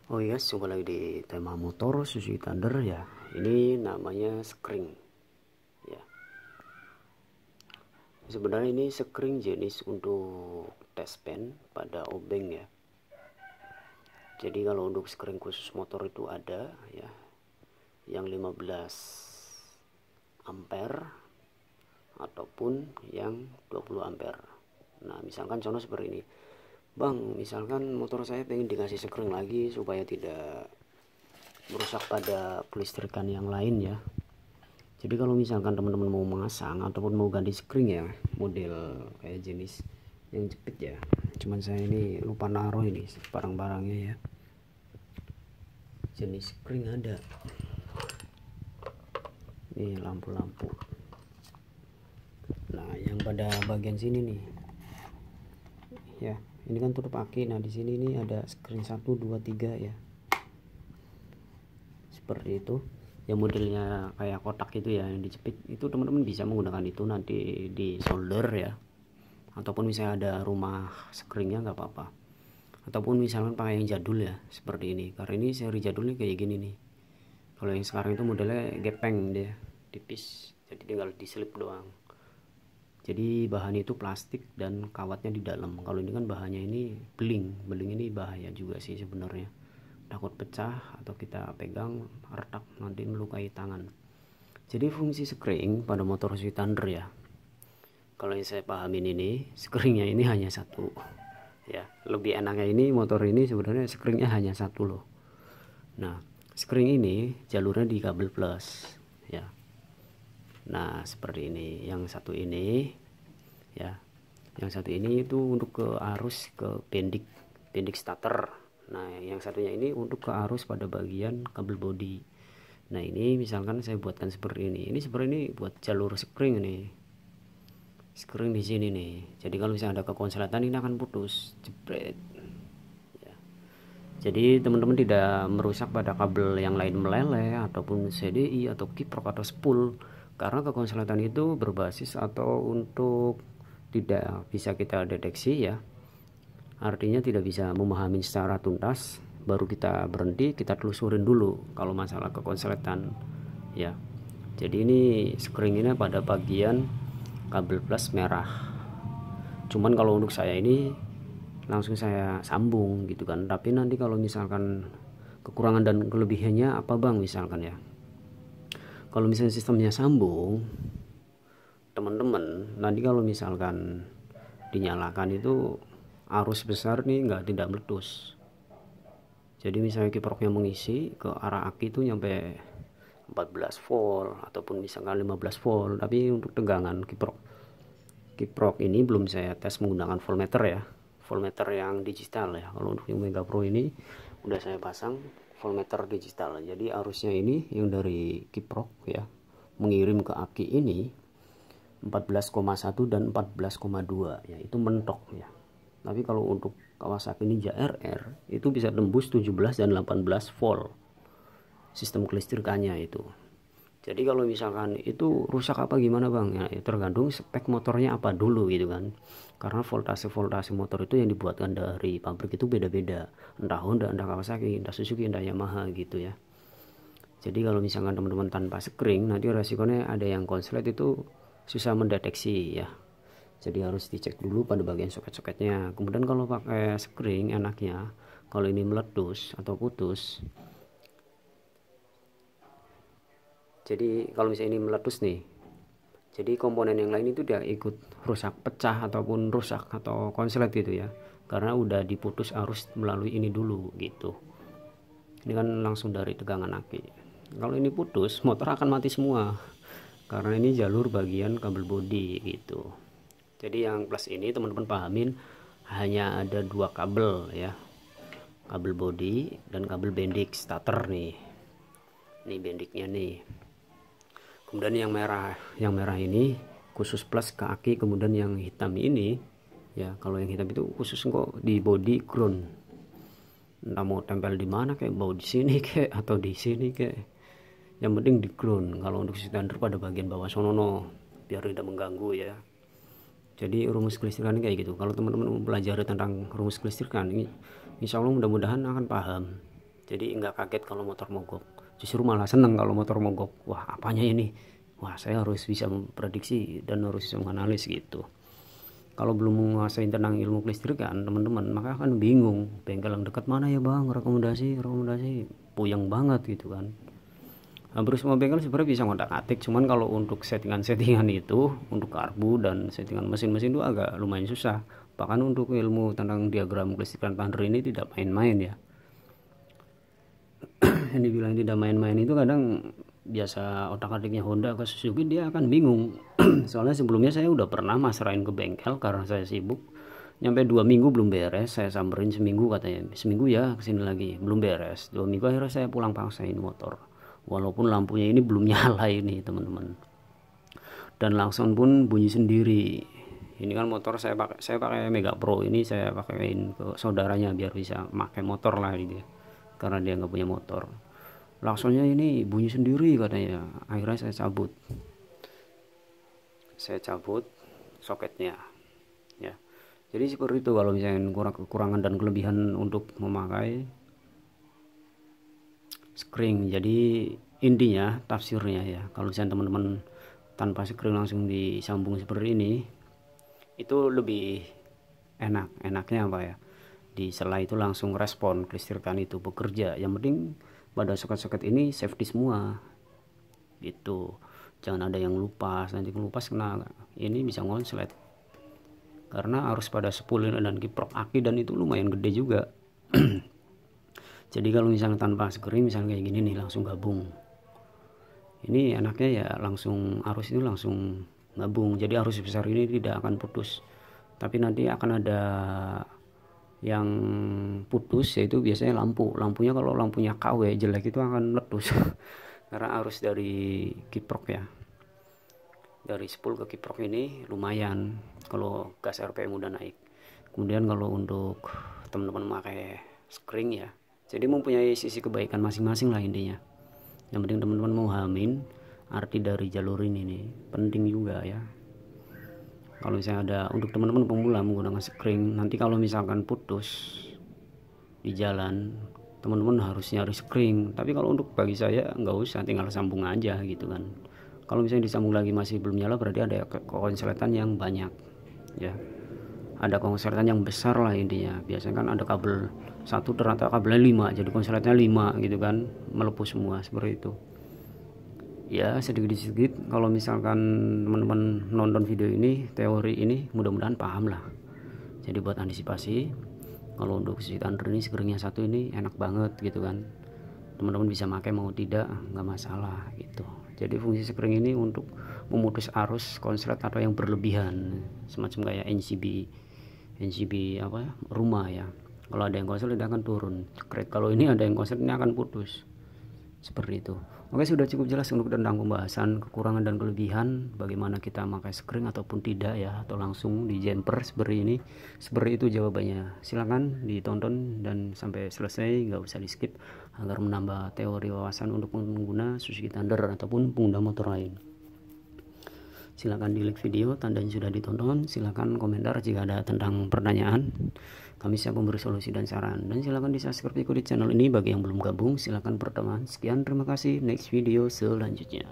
Oh iya, jumpa lagi di tema motor Suzuki Thunder ya. Ini namanya Skring ya. Sebenarnya ini Skring jenis untuk test pen pada obeng ya. Jadi kalau untuk Skring khusus motor itu ada ya, yang 15 ampere ataupun yang 20 ampere. Nah, misalkan contoh seperti ini. Bang, misalkan motor saya pengen dikasih Skring lagi supaya tidak merusak pada kelistrikan yang lain ya. Jadi kalau misalkan teman-teman mau memasang ataupun mau ganti spring ya, model kayak jenis yang jepit ya, cuman saya ini lupa naruh ini barang-barangnya ya. Jenis spring ada nih, lampu-lampu. Nah yang pada bagian sini nih ya, ini kan tutup aki. Nah di sini nih ada spring 1 2 3 ya, seperti itu. Yang modelnya kayak kotak itu ya, yang dijepit itu teman-teman bisa menggunakan itu nanti di solder ya, ataupun misalnya ada rumah screennya nggak apa-apa, ataupun misalkan pakai yang jadul ya seperti ini. Karena ini seri jadulnya kayak gini nih. Kalau yang sekarang itu modelnya gepeng, dia tipis, jadi tinggal diselip doang. Jadi bahan itu plastik dan kawatnya di dalam. Kalau ini kan bahannya ini beling ini bahaya juga sih sebenarnya, takut pecah atau kita pegang retak nanti melukai tangan. Jadi fungsi screen pada motor Suzuki Thunder ya, kalau yang saya pahamin ini screennya ini hanya satu ya. Lebih enaknya ini motor ini sebenarnya screennya hanya satu loh. Nah screen ini jalurnya di kabel plus ya. Nah seperti ini, yang satu ini ya, yang satu ini itu untuk ke arus ke pendik starter. Nah yang satunya ini untuk ke arus pada bagian kabel bodi. Nah ini misalkan saya buatkan seperti ini seperti ini buat jalur spring nih, spring di sini nih. Jadi kalau misalnya ada kekonsletan ini akan putus, jepret ya. Jadi teman-teman tidak merusak pada kabel yang lain meleleh ataupun CDI atau kiprok atau spool, karena kekonsletan itu berbasis atau untuk tidak bisa kita deteksi ya. Artinya tidak bisa memahami secara tuntas, baru kita berhenti, kita telusurin dulu kalau masalah kekonsletan ya. Jadi ini screeningnya pada bagian kabel plus merah. Cuman kalau untuk saya ini langsung saya sambung gitu kan. Tapi nanti kalau misalkan kekurangan dan kelebihannya apa bang misalkan ya, kalau misalnya sistemnya sambung, teman-teman nanti kalau misalkan dinyalakan itu arus besar nih tidak meletus. Jadi misalnya kiproknya mengisi ke arah aki itu nyampe 14 volt ataupun misalkan 15 volt, tapi untuk tegangan kiprok ini belum saya tes menggunakan voltmeter ya, voltmeter yang digital ya. Kalau untuk yang Mega Pro ini udah saya pasang voltmeter digital. Jadi arusnya ini yang dari kiprok ya mengirim ke aki ini 14,1 dan 14,2 ya, itu mentok ya. Tapi kalau untuk Kawasaki Ninja RR itu bisa tembus 17 dan 18 volt sistem kelistrikannya itu. Jadi kalau misalkan itu rusak apa gimana bang ya, tergantung spek motornya apa dulu gitu kan. Karena voltase motor itu yang dibuatkan dari pabrik itu beda-beda, entah Honda, entah Kawasaki, entah Suzuki, entah Yamaha gitu ya. Jadi kalau misalkan teman-teman tanpa screen, nanti resikonya ada yang konslet itu susah mendeteksi ya. Jadi harus dicek dulu pada bagian soket-soketnya. Kemudian kalau pakai screen enaknya kalau ini meletus atau putus, jadi kalau misalnya ini meletus nih, jadi komponen yang lain itu dia ikut rusak, pecah ataupun rusak atau konslet gitu ya, karena udah diputus arus melalui ini dulu gitu. Ini kan langsung dari tegangan aki. Kalau ini putus, motor akan mati semua karena ini jalur bagian kabel bodi gitu. Jadi yang plus ini teman-teman pahamin hanya ada dua kabel ya, kabel bodi dan kabel bendik starter nih. Ini bendiknya nih. Kemudian yang merah ini khusus plus ke aki. Kemudian yang hitam ini ya, kalau yang hitam itu khusus kok di body ground. Entah mau tempel di mana, kayak bau di sini kayak atau di sini kayak, yang penting di ground. Kalau untuk standar pada bagian bawah sonono biar tidak mengganggu ya. Jadi rumus kelistrikan kayak gitu. Kalau teman-teman mempelajari tentang rumus kelistrikan ini, insya Allah mudah-mudahan akan paham. Jadi nggak kaget kalau motor mogok, justru malah seneng kalau motor mogok. Wah, apanya ini, wah saya harus bisa memprediksi dan harus bisa menganalisis gitu. Kalau belum menguasai tentang ilmu kelistrikan teman-teman, maka akan bingung bengkel yang dekat mana ya bang, rekomendasi puyeng banget gitu kan. Hampir semua bengkel sebenarnya bisa ngotak-atik, cuman kalau untuk settingan-settingan itu untuk karbu dan settingan mesin-mesin itu agak lumayan susah. Bahkan untuk ilmu tentang diagram kelistrikan thunder ini tidak main-main ya. Yang dibilang tidak main-main itu kadang biasa otak-atiknya Honda ke Suzuki dia akan bingung. Soalnya sebelumnya saya udah pernah masrahin ke bengkel karena saya sibuk, nyampe 2 minggu belum beres. Saya samperin seminggu, katanya seminggu ya kesini lagi, belum beres. 2 minggu akhirnya saya pulang paksain motor, walaupun lampunya ini belum nyala ini teman-teman, dan langsung pun bunyi sendiri. Ini kan motor saya pakai Mega Pro, ini saya pakaiin ke saudaranya biar bisa pakai motor lah ini, karena dia nggak punya motor. Langsungnya ini bunyi sendiri katanya. Akhirnya saya cabut soketnya ya. Jadi seperti itu kalau misalnya kekurangan dan kelebihan untuk memakai screen. Jadi intinya tafsirnya ya, kalau misalnya teman-teman tanpa screen langsung disambung seperti ini, itu lebih enaknya apa ya, di sela itu langsung respon kelistrikan itu bekerja. Yang penting pada soket-soket ini safety semua gitu, jangan ada yang lupas. Nanti ngelupas kena ini bisa ngonslet, karena harus pada spoiler dan kiprok aki, dan itu lumayan gede juga. Jadi kalau misalnya tanpa screen, misalnya kayak gini nih langsung gabung, ini enaknya ya langsung arus itu langsung gabung. Jadi arus besar ini tidak akan putus, tapi nanti akan ada yang putus, yaitu biasanya lampunya. Kalau lampunya KW jelek itu akan meletus karena arus dari kiprok ya, dari spool ke kiprok ini lumayan kalau gas RPM udah naik. Kemudian kalau untuk teman-teman pakai screen ya, jadi mempunyai sisi kebaikan masing-masing lah intinya. Yang penting teman-teman mau hamin arti dari jalur ini nih, penting juga ya. Kalau misalnya ada untuk teman-teman pemula menggunakan screen, nanti kalau misalkan putus di jalan, teman-teman harus nyari screen. Tapi kalau untuk bagi saya nggak usah, tinggal sambung aja gitu kan. Kalau misalnya disambung lagi masih belum nyala, berarti ada konsletan yang banyak ya, ada konsletan yang besar lah intinya. Biasanya kan ada kabel satu ternyata kabelnya 5, jadi konsletannya 5 gitu kan, melepuh semua seperti itu ya. Sedikit kalau misalkan teman-teman nonton video ini, teori ini mudah-mudahan paham lah. Jadi buat antisipasi, kalau untuk si thunder ini screennya satu ini enak banget gitu kan, teman-teman bisa pakai mau tidak nggak masalah gitu. Jadi fungsi screen ini untuk memutus arus konslet atau yang berlebihan, semacam kayak NCB apa rumah ya. Kalau ada yang konslet dia akan turun. Kalau ini ada yang konslet ini akan putus. Seperti itu. Oke, sudah cukup jelas untuk tentang pembahasan kekurangan dan kelebihan bagaimana kita pakai screen ataupun tidak ya, atau langsung di jumper seperti ini. Seperti itu jawabannya. Silakan ditonton dan sampai selesai, nggak usah di skip, agar menambah teori wawasan untuk pengguna Suzuki Thunder ataupun pengguna motor lain. Silakan di like video tanda yang sudah ditonton. Silakan komentar jika ada tentang pertanyaan, kami siap memberi solusi dan saran. Dan silakan di subscribe ikuti channel ini bagi yang belum gabung. Silakan berteman. Sekian, terima kasih. Next video selanjutnya.